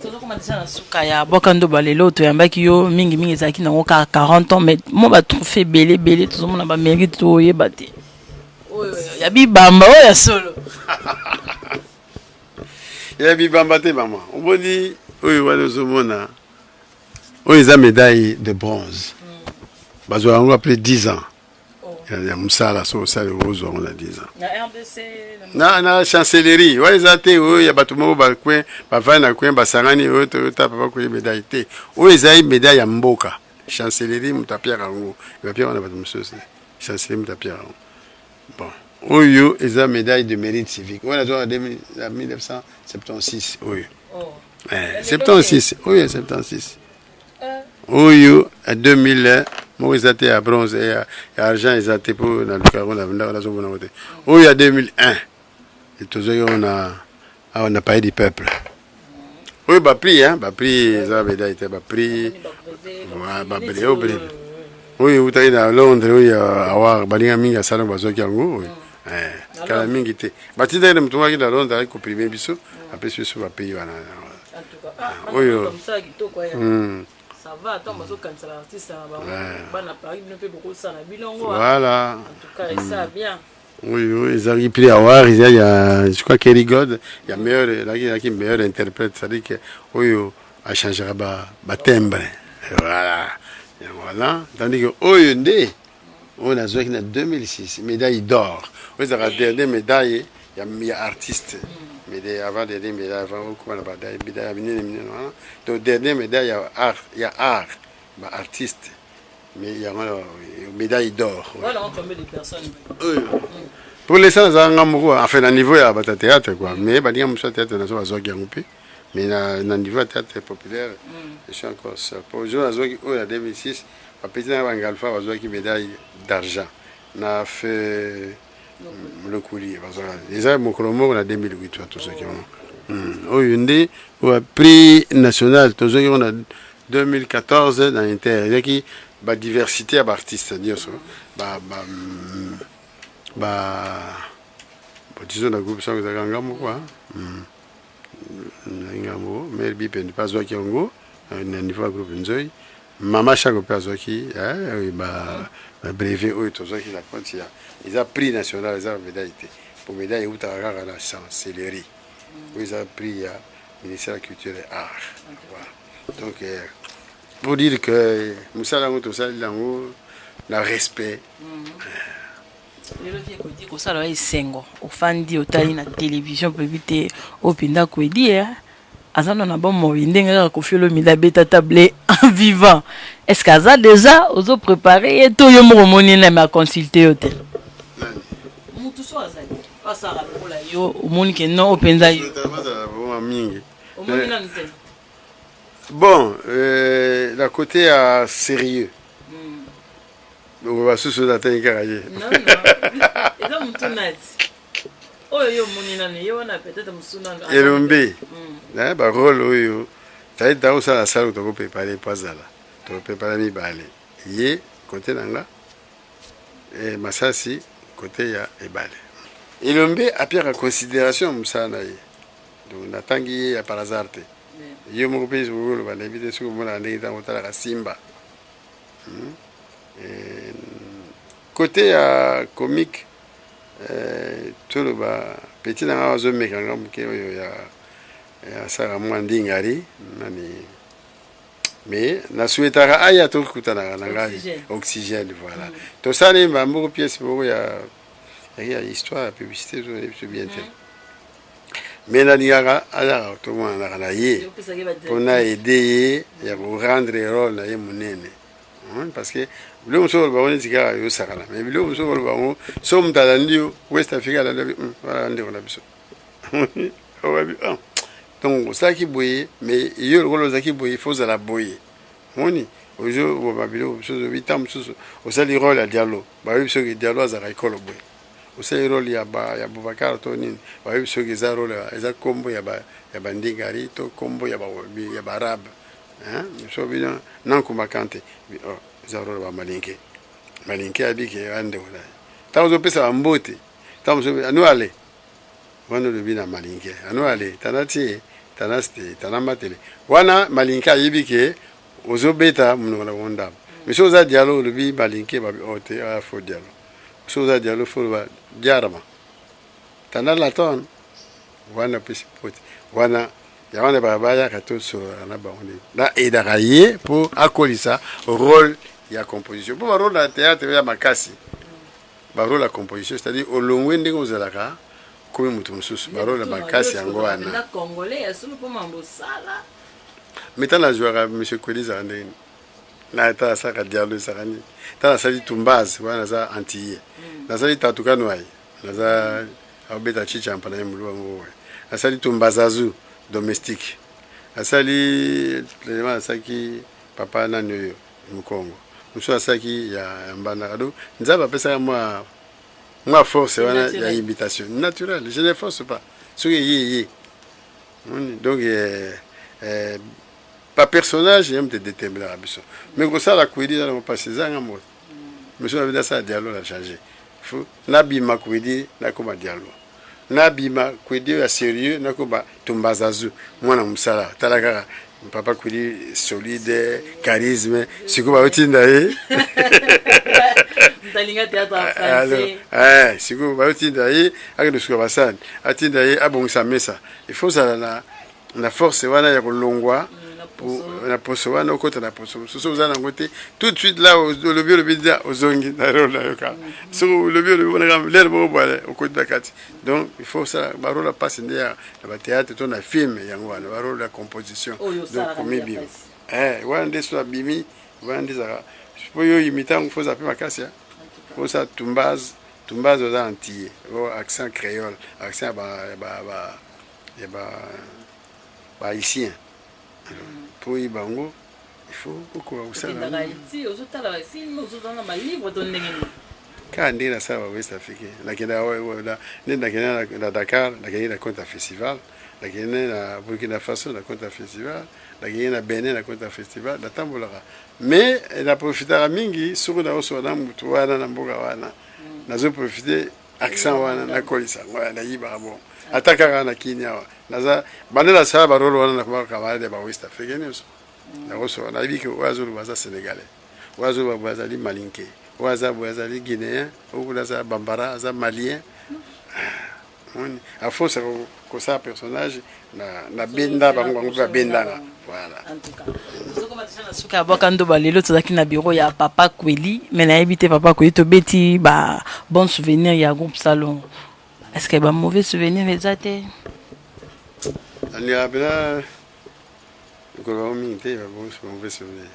todo comme déjà na suka ya bokando balelo to yambaki yo mingi ezaki nango ka 40 ans mais mo ba trophée belé tout monde ba mérite to yebate oyo ya bibamba oyo ya solo ya bibamba te maman on boni oyo wala zomona oyo za médaille de bronze bazo yango après 10 ans ya musala so osali okozwa ngo na 10 ans na RDC na chancellerie oyo eza te oyo ya bato moko bakwe bavandi na kwe basangani oyo toyotapa bakoyi médaille te oyo ezali médaille ya mboka chancellerie moto apiaka yango ebapiaka wana bato mosusu chancellerie moto apiaka yango bon oyo eza médaille de mérite civique oyo nazwaka 1976 oyo 76 oyo 76 oyo à 2000 moko eza te ya bronze ya argent eza te mpo na lukako na ndako nazomona ngo te oyo ya 2001 tozwaki ngo na pays du peuple oyo baprix eza médaille te baprix oyo eutaki na Londres oyo awar balinga mingi asala bazwaki yango oyo kala mingi te batindaki na moto moko aki na Londres aki koprime biso apesi biso baprix wana oyo ça va attends bazo kansala artiste na bango bana Paris bino pe beaucoup ça na bilongo voilà en tout cas ça bien oui ezalaki prix awar il y a je crois Kerry God il y a meilleur interprète c'est-à-dire que oyo a changera ba timbre voilà tandis que oyo nde on a joué en 2006 médaille d'or oyo ezalaka dernier médaille ya artiste médaille avant dernier médaille avant comment la médaille ya minene wana donc dernier médaille ya art ba artiste mais il y a une médaille d'or voilà combien de personnes pour l'instant ça ngamoko enfin na niveau ya bata théâtre quoi mais balinga musa théâtre na so bazwaki yango pe mais na niveau ya théâtre populaire je suis encore seul pour jouer azwaki oyo ya 2006 bapeti na bangalfa bazwaki médaille d'argent na fait le coulis eza mokolo moko na 2008 tozwaki yango oyo nde oyo prix national tozwaki yango na 2014 na inter ezaki badiversité ya baartiste nyonso disons na groupe sango ezalaka ngambo kwa ngambo mare bipendi mpe azwaki yango na niveau ya groupe nzoi mama chako mpe azwaki babrevet oyo tozwaki na compte ya eza prix national eza médaille te po médaille eutaka kaka na chancellerie oyo eza prix ya ministère ya culture et art voilà. Donc pour dire que mosala yango tosali yango na respect lelo vie kodi kosala wa esengo ofandi otali na télévision pebi te opinda kwedi azana na bon moyi ndenge kaka kofiolo mida beta table en vivant est-ce que aza déjà ozo préparer et to yo moko moni na ma consulter hotel mutu so azali asara lokola yo omoni ke non openza yo mingi omoni na nte bon la côté à sérieux on va sous la tête carré non eza mutu nati oyo yo moni na yo na peut-être musuna elombe ba rôle oyo tayi da osala sala to préparer pazala to préparer mibale ye côté nanga masasi côté ya ebale elombe a pire considération musana ye donc natangi ya par hasard te yo mo pe zo ba lebite su mo na ndeta otala simba côté ya comique tout le ba petit na zo mekanga mke oyo ya sara mwandi ngari nani mais na souhaitara aya to kutana na oxygène voilà to sane mbambo pièce boko ya histoire publicité zo bien te mais na niaga ala to mwana na ye pour na aider ya pour rendre rôle na ye munene parce que le muso ba woni tika yo sakana mais le muso ba mo so mtala ndio West Africa la voilà ndio na biso donc ça qui boye mais yo le zaki boye faut za la boye moni ojo bo babilo so 8 ans so osali rôle ya dialogue ba biso ki dialogue za raikolo boye osali rôle ya Boubacar to nini ba biso ki za rôle ya kombo ya bandingari to kombo ya arab hein so bien nan kumakante za rôle ba malinke abike ande wala tazo pesa mbote tazo anuale wana le bina malinke anuale tanati tanaste tanamatele wana malinke ayibike ozobeta munona wonda miso za dialo le bi malinke ba ote a fo dialo so za dialo fo ba diarama tanala ton wana pesi pote wana ya wana babaya katoso na baonde na edaraye pour akolisa rôle ya composition pour rôle de théâtre ya makasi baro la composition c'est-à-dire olongwe ndenge ozalaka komi mutu mosusu baro la makasi yango wana meta na jouera monsieur Kweli za ndenge na ta saka dialo sakani ta sali tumbaz wana za antiye na sali tatukano ai na za abeta chicha mpana yemulu wango na sali tumbazazu domestique na sali lema saki papa nanyo mukongo muso asaki ya mbana kado nzaba pesa moi force wana ya invitation naturelle je ne force pas so yi donc pas personnage j'aime te déterminer la mission mais que ça la Kweli dans mon passé ça ngamo monsieur avait ça dialogue a changé faut nabima Kweli na koma dialogue nabima Kweli ya sérieux na koma tumbazazu mwana musala talaka papa Kweli solide charisme sikuba otinda Talinga théâtre en français. Sikuba otinda akendo sikuba basani atinda abongisa mesa il faut ça na force wana ya kolongwa na poso wana okota na poso so uzana ngote tout de suite là le bio le bidia ozongi na rola yoka so le bio le bona ngam l'air bo boale okota kati donc il faut ça barola passe ndia na théâtre to na film yango wana barola composition donc comme bio wande so bimi wande za po yo imitant faut ça pe makasi faut ça tumbaz oza antier o accent créole accent ba haïtien pour y bango il faut beaucoup ça ici aux autres la film aux autres dans ma livre ton ndenge kandi na sawa West Africa lakini nenda kena na Dakar lakini na compte festival lakini na Burkina Faso na compte festival lakini na Benin na compte festival na tambola mais na profitera mingi soko na oso na mutu wana na mboga wana nazo profiter accent wana na kolisa wana yiba bon ataka na Kenya naza bandela sa barolo wana na kwa kabale ba West Africa news na oso na biki wazo baza Sénégalais wazo baza li malinké wazo baza li Guinéen ou za bambara za Malien a force ko ça personnage na benda bango ba benda voilà en tout cas soko matana suka bokando balelo tozaki na bureau ya papa Kweli mais na éviter papa Kweli to beti ba bon souvenir ya groupe salon. Est-ce qu'il y a un mauvais souvenir les athées? Il y a bien un mauvais souvenir.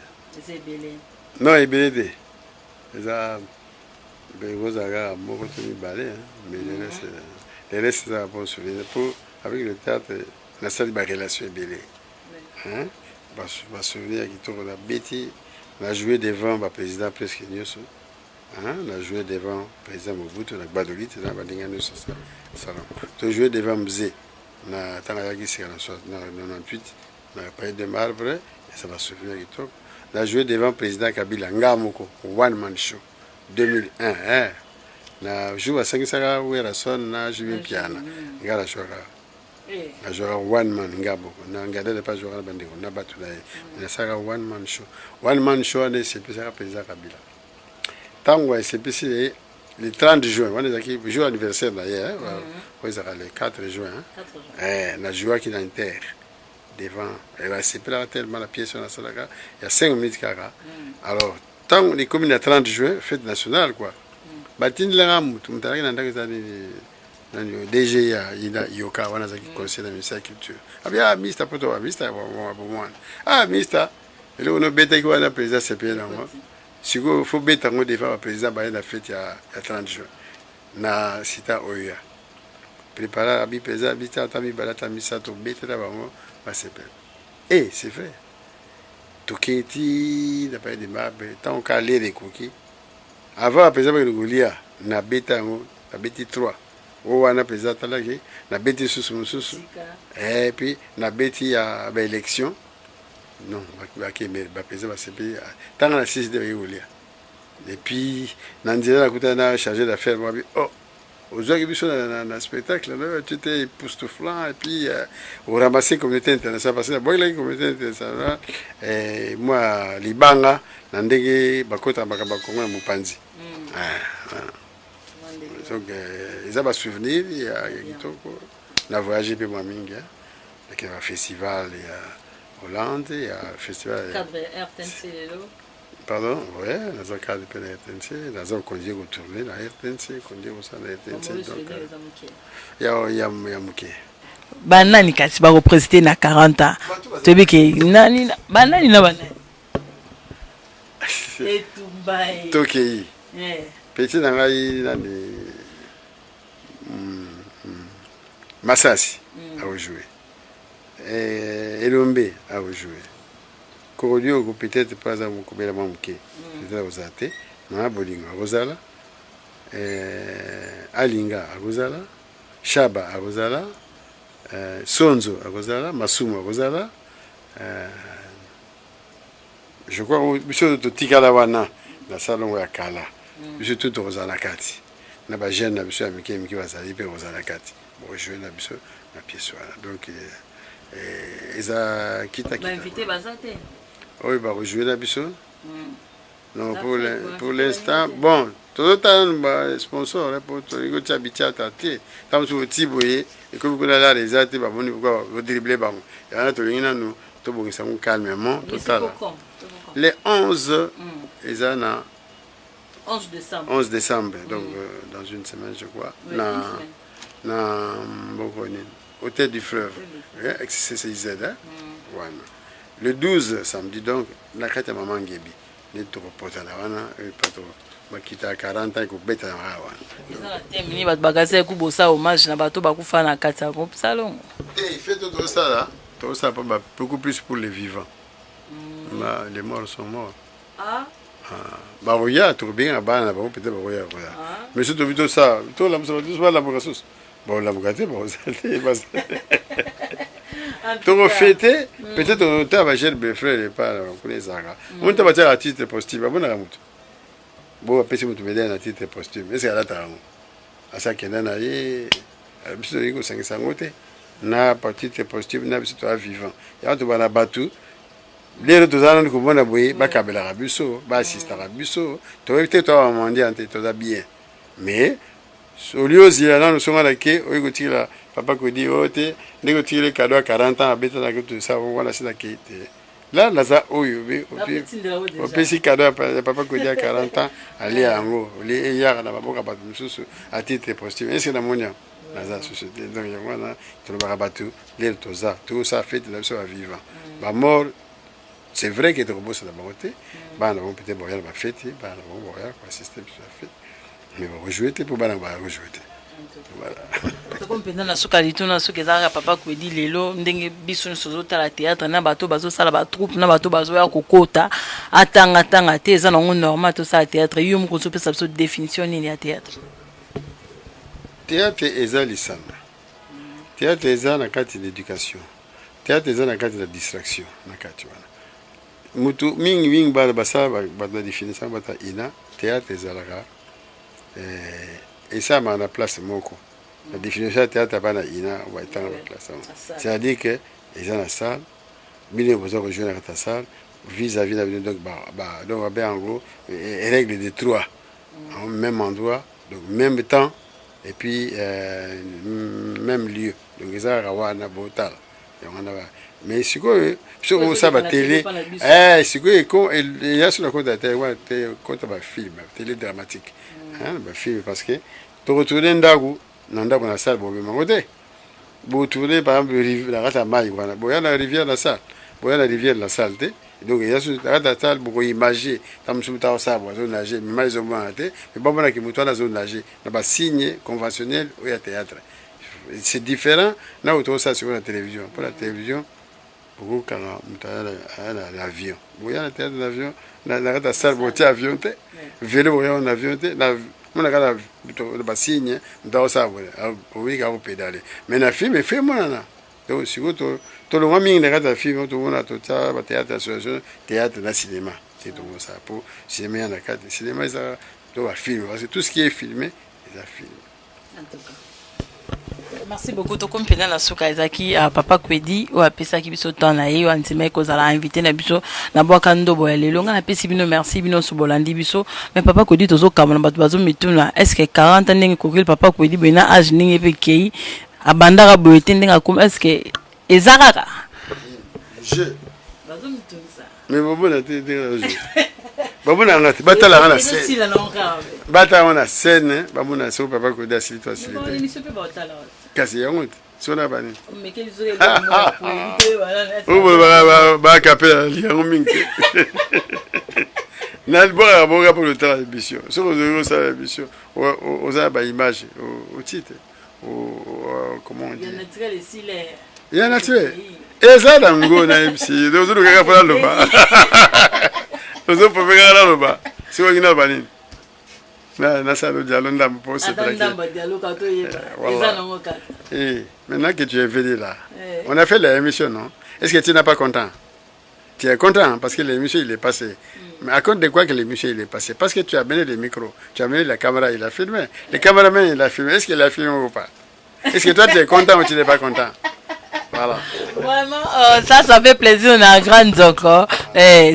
C'est belé. Non, il est belé. Les a beaucoup de balais, mais les restes c'est un bon souvenir. Avec le théâtre, la salle de relation est belée. Je me souviens qu'on a bêti, on a joué devant le président presque Nyoso. On a joué devant le président Mobutu, on a Badolite, on a Badingano salon. On a joué devant Mzé, on a Tangayaki en 98, on a payé de marbre, et ça va se souvenir. On a joué devant le président Kabila, Ngamoko, One Man Show, 2001. On a joué à Sangisara, où la sonne, on a joué un piano, on a joué na joué One Man Ngabo, on a regardé les pages de la bande, on a battu la One Man Show. One Man Show, c'est le président Kabila. Tango SPC le 30 juin, on est aquí jour anniversaire d'ailleurs, le 4 juin. La joie qui est inter devant, elle a séparé tellement la pièce sur la il y a 5 minutes kaka. Alors, tant les communes à 30 juin, fête nationale quoi. Batin la ram, tout le temps dans le DG il yoka wana zaki conseil de ministère culture. Ah bien Mr. Poto, Mr. Ah Mr. Et on a bêté quoi la président CPN là. Si vous faut bêter ngo devant le président ba la fête ya 30 juin na sita oya préparer abi président bita tami balata misato bêter là bango ba CPN et c'est vrai toketi na pas de mabe tant qu'à lire les cookies avant le président de Goulia na bêter ngo na bêter 3 o wana président talaki na bêter sous et puis na bêter ya ba élection. Non, mais président va se payer. Tant la 6 de Réolia. Et puis, Nandina a coûté à chargé d'affaires. Oh, aux gens qui sont dans le spectacle, tu étais époustouflant. Et puis, on ramassait la communauté internationale. Parce que la communauté internationale, et moi, Libanga, Nandege, Bakota, Bakabakongo, Mupanzi. Donc, ils ont un souvenir. On a voyagé pour moi, il y a un festival, il y a Hollande, il y a un festival. Cadre RTNC, Pardon, ouais, dans un cadre de la RTNC, dans un conduit retourné la RTNC, conduit au sein de la RTNC. Donc, il y a Mouké. Banani kasi ba représenter na 40 ans. Tobi ke nani banani na banani. Et tout bail. Tokei. Petit nangai nani Masasi a rejoué. Elombe a rejoué. Korodio peut-être pas à beaucoup la Mouké. Peut-être aux athées. Na Bolingo a Rosala. Alinga a Rosala. Shaba a Rosala. Sonzo à Rosala, Masumo à Rosala. Je crois que tout Tikalawana, la salon à Kala. Je tout Rosala Kati. Na ba jeune na biso amiki miki bazali pe Rosala Kati. Bon je na biso na pièce voilà. Donc eza kita. Ba invité bazate. Oui, ba rejouer na biso. Non pour l'instant bon tout le temps sponsor pour tout le monde habite à tâter. Tant sur Tiboye et que vous avez les artistes, vous dribbler, il y en a tous les nous, tout le monde calmement. Les 11, ils ont 11 décembre, donc dans une semaine, je crois, dans Hôtel du Fleuve, XCCZ. Le 12 samedi, donc, la carte à Maman Gébi, les tout reporters là, pas trop. Bakita 40 ans ko beta na wana. Eza terminé bat bagase ku bosa hommage na bato ba ku fa na kati ya groupe salon. Et il fait tout ça là, tout ça pas beaucoup plus pour les vivants. Les morts sont morts. Ah. Bah regarde, tout bien à bas, peut-être regarde. Mais surtout tout ça, tout la tout la bogasus. Bon la bogate bon tout fêter, peut-être on t'a va gérer mes frères et pas on connaît ça. On t'a battu à titre positif, bon na mutu. Bon, après, si vous avez un titre posthume, mais c'est à la tarame. À ça qu'il y a un aïe, à l'habitude, c'est 500 côtés. N'a pas titre posthume, n'a pas vivant. Il y a un tout à battu. Les autres ans, nous avons aboué, Bakabela Rabusso, Bassista Rabusso, tu as été toi à manger en tête, tu as bien. Mais, au lieu où là, nous sommes à la quai, au lieu de papa qui dit, oh, tu négocié les cadeaux à 40 ans, à bêta la tout ça, voilà, c'est la quai. Là, là, ça, oh, au petit cadeau, papa qui dit à 40 ans, aller à Ango, les hier, la maman à titre posthume. Est-ce que la monia, la société, donc il y a moi, tu le barabatou, l'air, tout ça fait de la vie vivant. Ma mort, c'est vrai qu'il est trop beau, c'est la beauté. Bah, on peut être boyal, ma fête, bah, on va boyal, quoi, système, tout ça fait. Mais on va rejouer, pour bah, on va rejouer. Voilà. Comme pendant la soukalito na soukezara papa ko di lelo ndenge biso nsozo tala théâtre na bato bazo sala ba troupe na bato bazo ya kokota atanga te eza na normal to sa théâtre yo mko so pesa so définition ni ya théâtre. Théâtre eza lisana. Théâtre eza na kati d'éducation. Théâtre eza na kati de distraction na kati wana. Mutu mingi ba basa ba na définition ba ta ina théâtre eza la et ça m'a la place moko. La définition de théâtre n'a pas ina ou étant la place. C'est-à-dire que ils ont la salle, ils ont rejoindre la salle vis-à-vis de la donc donc en gros règle de trois au même endroit, donc même temps et puis même lieu. Donc ils ont rawana botal. Mais si quoi sur ça va télé si quoi il y a sur la côte de télé côté ba film télé dramatique. Film parce que tu retournes ndagu nanda na salle bo me ngote bo tourner par exemple la rata mai voilà bo ya la rivière la salle bo ya la rivière la salle donc il y a sur la rata salle bo imaginer tam sur ta salle bo zone nager mais mais au moins mais bon na ki muto la zone nager na ba signe conventionnel ou ya théâtre c'est différent là où tu ça sur la télévision pour la télévision beaucoup quand l'avion bo ya la théâtre l'avion la rata salle bo ti avion te vélo bo ya en avion te on a gardé le signe dans ça oui quand on pédale mais la film est fait moi là donc si vous tout le monde mine regarde la film tout le monde a tout ça théâtre association théâtre na cinéma c'est tout ça pour cinéma en cadre cinéma ça doit film parce que tout ce qui est filmé c'est un film en tout cas. Merci beaucoup. To kompena la soka ezaki papa Kwedi o apesa ki biso temps na ye o antima ko zala invité na biso na bwaka ndobo ya lelo nga na pesi bino merci bino so bolandi biso mais papa Kwedi tozo kamona bato bazo mituna est-ce que 40 ndenge kokil papa Kwedi bena âge ndenge pe kei abandaka boyete ndenge comme est-ce que ezakaka je bazo mituna ça mais bobo na te je babuna ngati batala ngana scène batala ngana scène babuna so papa ko da silito silito kasi yango sona bani ba kapela yango mingi na boga boga pour le temps d'émission sur aux ça l'émission aux ba image au titre comment on dit il y a naturel et ça dango na MC les autres gars pour le bas les autres pour faire là le bas c'est quoi qui n'a pas ni na ça le dialogue ndam pour se plaquer et maintenant que tu es venu là on a fait l'émission non est-ce que tu n'es pas content? Tu es content parce que l'émission il est passé. Mais à cause de quoi que l'émission il est passé? Parce que tu as mené les micros, tu as mené la caméra, il a filmé. Le caméraman il a filmé. Est-ce qu'il a filmé ou pas? Est-ce que toi tu es content ou tu n'es pas content? Voilà. Vraiment, ça fait plaisir. On a grand zoko.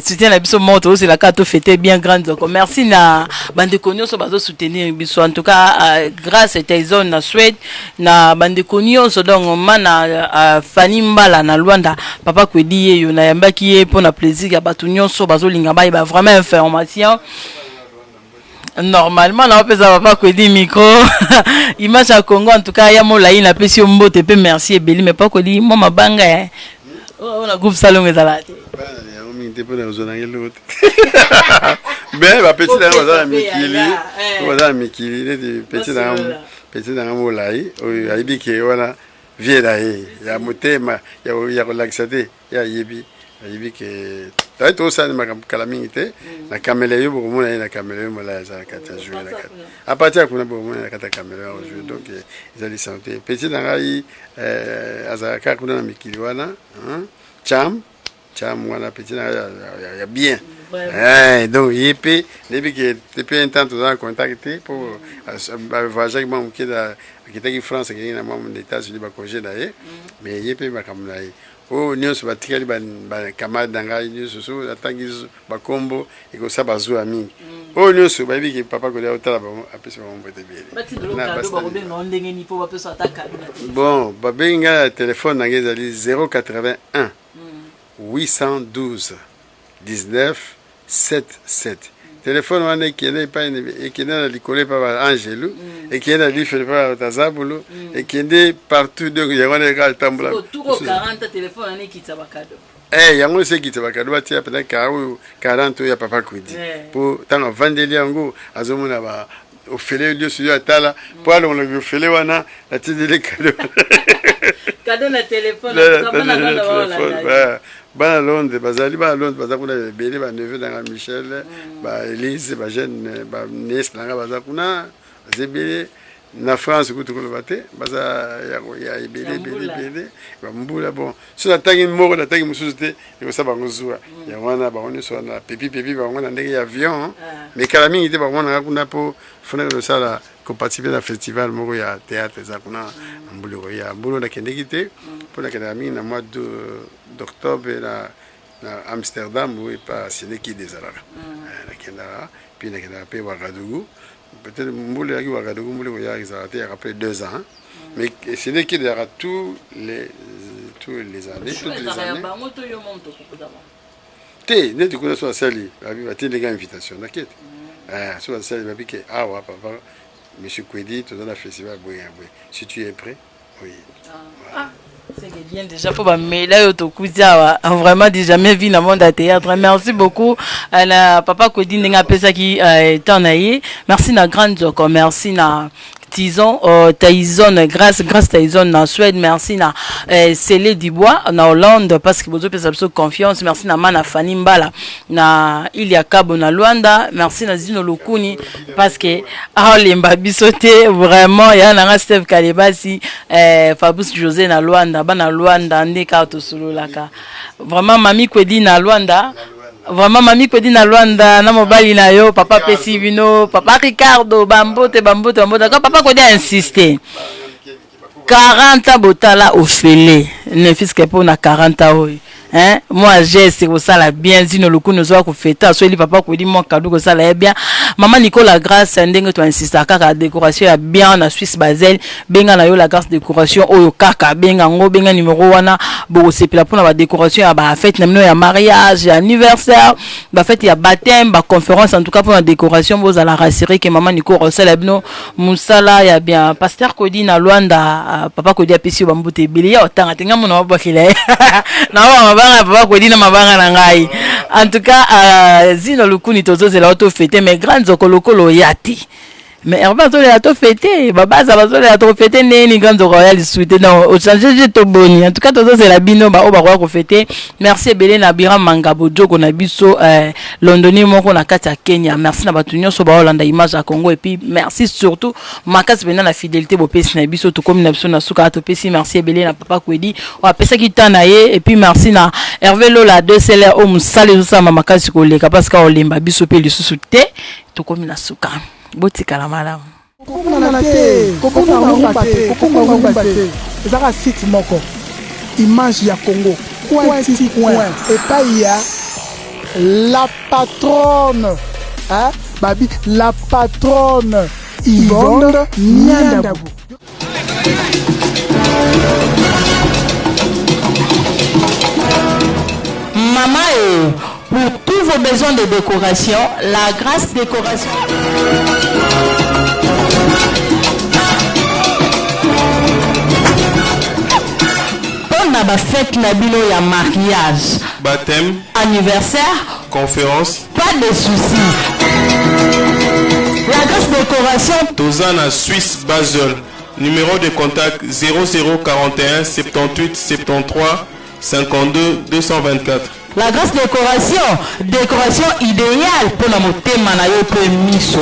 Soutien la biso montre c'est la carte fêter bien grand zoko. Merci na bande konyo so bazo soutenir biso. En tout cas, grâce à tes zones na Suède, na bande konyo so donc mana Fanny Mbala na Luanda. Papa Kwedi yo na yambaki ye pour na plaisir ya batunyo so bazo linga ba ba vraiment information. Normalement là on peut savoir pas que dit micro image à Congo en tout cas ya molai na pesi mbote pe merci ebeli mais pas que dit moi mabanga on a groupe salon ezalate on minte pour nous zonange l'autre ben ba petit là on va mikili petit dans molai o aibiki wala vie là ya motema ya relaxate ya yebi que tu as tout ça de ma calamité la caméra yo beaucoup moins la caméra moi là ça quand jouer la carte à partir qu'on a beaucoup moins la carte caméra jouer donc ils allaient santé petit dans ai azaka kuna mikiliwana cham wana petit ya bien donc yep depuis que depuis un temps tu as contacté pour voyager avec moi qui est en France qui est dans les États-Unis ba congé d'ailleurs mais yep ba kamla oh nyonso batikali ba camarade danga nyonso so atangi ba kombo iko sa bazwa mingi oh nyonso ba biki papa ko ya otala ba apesi ba mbote bien bon ba benga téléphone na ngezali 081 812 19 77 téléphone wana qui n'est pas et qui n'est likolé par Angelo et qui est là livré par Tazabulo et qui est partout donc il y a un gars tambula autour 40 téléphone ane qui tabakado yango c'est qui tabakado batia peut-être 40 ya papa Kwedi pour tant vendeli yango azomona ba ofele dio sur atala pour aller on le ofele wana la tindele cadeau na téléphone ba Londres bazali ba Londres bazakuna bele ba neveu dans Michel ba Elise ba jeune ba nièce nanga bazakuna zebele na France kutu ko bate baza ya bele ba mbula bon so la tangi moko la tangi mususte ko saba ngozua ya wana ba oni so na pipi ba wana ndenge avion mais kala mingi te ba wana kuna po fona ko sala compatible na festival moko ya théâtre zakuna mbulu ya mbulu na kendekite pour la kendami na mois d'octobre na Amsterdam ou pas c'est qui des arabes la kenda puis na kenda pe Ouagadougou peut-être mbulu ya Ouagadougou mbulu ya exalté après 2 ans mais c'est qui derrière tous les années toutes les années te ne tu connais soit sali va te les gars invitation t'inquiète soit sali va piquer wa papa monsieur Kwedi tu dans la festival boy si tu es prêt oui c'est bien déjà pour ma là autokuza vraiment déjà jamais vu dans le monde de théâtre merci beaucoup à papa Kwedi n'enga pesa qui t'en aillé merci na grande zoko merci na Tison Tyson grâce Tyson na Suède merci na Célé Dubois na Hollande parce que vous avez confiance merci na Mana Fanny Mbala na Ilia Kabo na Luanda merci na Zino Lokuni parce que lemba bisoté vraiment ya na Steve Kalebasi Fabrice José na Luanda bana Luanda ndeka to sululaka vraiment mami Kwedi na Luanda vraiment mami Kwedi na Luanda na mobali na yo papa Pesivino papa Ricardo bambote quand papa Kwedi a insisté 40 botala au félé ne fils que pour na 40 ans hein moi geste ko sala bien zino luku no zo ko feta so li papa ko di mon cadeau ko sala bien maman Nicolas Grâce ndenge to insista kaka décoration ya bien na Suisse Basel benga na yo la grâce décoration oyo kaka benga ngo benga numéro wana bo sepela pour na décoration ya ba fête na mino ya mariage ya anniversaire ba fête ya baptême ba conférence en tout cas pour la décoration vous allez rassurer que maman Nico Rossel bino musala ya bien pasteur Kodi na Luanda papa Kodi apesi ba mbote bili ya otanga tenga mona wa bakile na wa mabanga papa Kodi na mabanga na ngai en tout cas zino lukuni tozo zela auto fêter mais grandes okolokolo yati mais Hervé Azole a tout fêté baba ça Azole a tout fêté neni grande royal souhaité non au changer to boni en tout cas tozo c'est la bino ba o ba ko fêter merci Belé na Bira Mangabo Joko na biso londoni moko na kati ya Kenya merci na batunyo so ba Hollanda image à Congo et puis merci surtout makas bena la fidélité bo pesi na biso to comme na biso na suka to pesi merci Belé na papa Kwedi o apesa kitana ye et puis merci na Hervé Lola de Seller o musale zo sama makasi ko leka parce que o lemba biso pe lisusu te to comme na suka botika la malamu ezaka site moko image ya Congo kwati point et pas il y a la patronne hein babi la patronne Yvonne Niandabu. Maman pour tous vos besoins de décoration, la Grâce Décoration. On a fête na bino ya mariage, baptême, anniversaire, conférence, pas de soucis. La Grâce Décoration. Tozana Suisse Basel. Numéro de contact 0041 78 73 52 224. La Grâce Décoration idéale pour la motema na yo pe miso.